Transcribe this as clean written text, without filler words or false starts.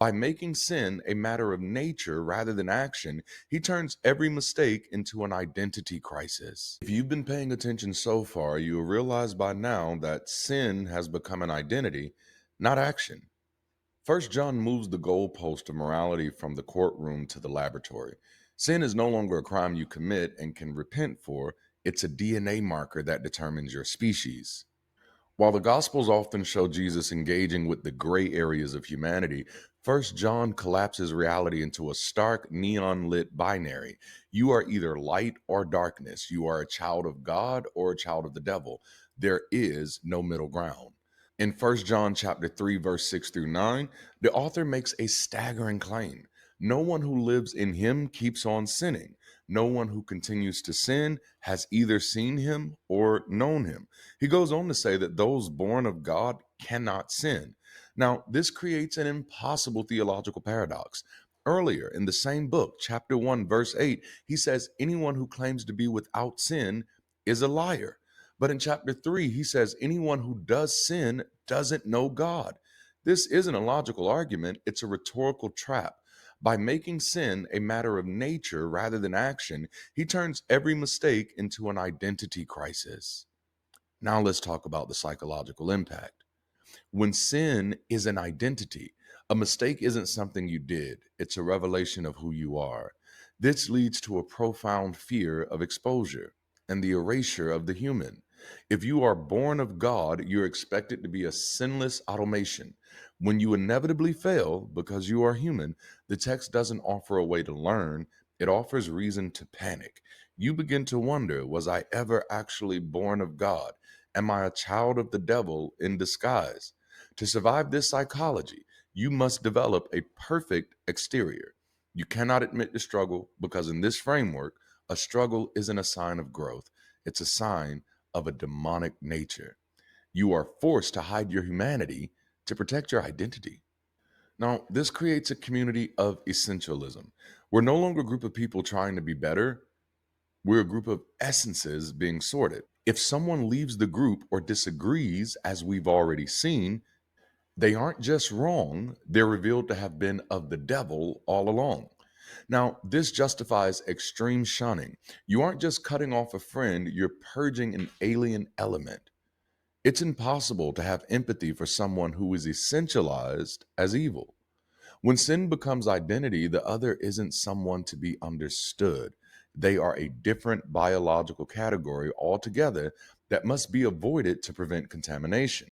By making sin a matter of nature rather than action, he turns every mistake into an identity crisis. If you've been paying attention so far, you'll realize by now that sin has become an identity, not action. First John moves the goalpost of morality from the courtroom to the laboratory. Sin is no longer a crime you commit and can repent for, it's a DNA marker that determines your species. While the Gospels often show Jesus engaging with the gray areas of humanity, First John collapses reality into a stark, neon lit binary. You are either light or darkness. You are a child of God or a child of the devil. There is no middle ground. In First John chapter 3 verse 6 through 9, the author makes a staggering claim. No one who lives in him keeps on sinning. No one who continues to sin has either seen him or known him. He goes on to say that those born of God cannot sin. Now, this creates an impossible theological paradox. Earlier in the same book, chapter 1 verse 8, he says anyone who claims to be without sin is a liar. But in chapter 3, he says anyone who does sin doesn't know God. This isn't a logical argument, it's a rhetorical trap. By making sin a matter of nature rather than action, he turns every mistake into an identity crisis. Now let's talk about the psychological impact. When sin is an identity, a mistake isn't something you did, it's a revelation of who you are. This leads to a profound fear of exposure and the erasure of the human. If you are born of God, you're expected to be a sinless automation. When you inevitably fail because you are human, the text doesn't offer a way to learn, it offers reason to panic. You begin to wonder, was I ever actually born of God? Am I a child of the devil in disguise? To survive this psychology, you must develop a perfect exterior. You cannot admit the struggle because, in this framework, a struggle isn't a sign of growth, it's a sign of a demonic nature. You are forced to hide your humanity to protect your identity. Now, this creates a community of essentialism. We're no longer a group of people trying to be better, we're a group of essences being sorted. If someone leaves the group or disagrees, as we've already seen, they aren't just wrong, they're revealed to have been of the devil all along. Now, this justifies extreme shunning. You aren't just cutting off a friend, you're purging an alien element. It's impossible to have empathy for someone who is essentialized as evil. When sin becomes identity, the other isn't someone to be understood. They are a different biological category altogether that must be avoided to prevent contamination.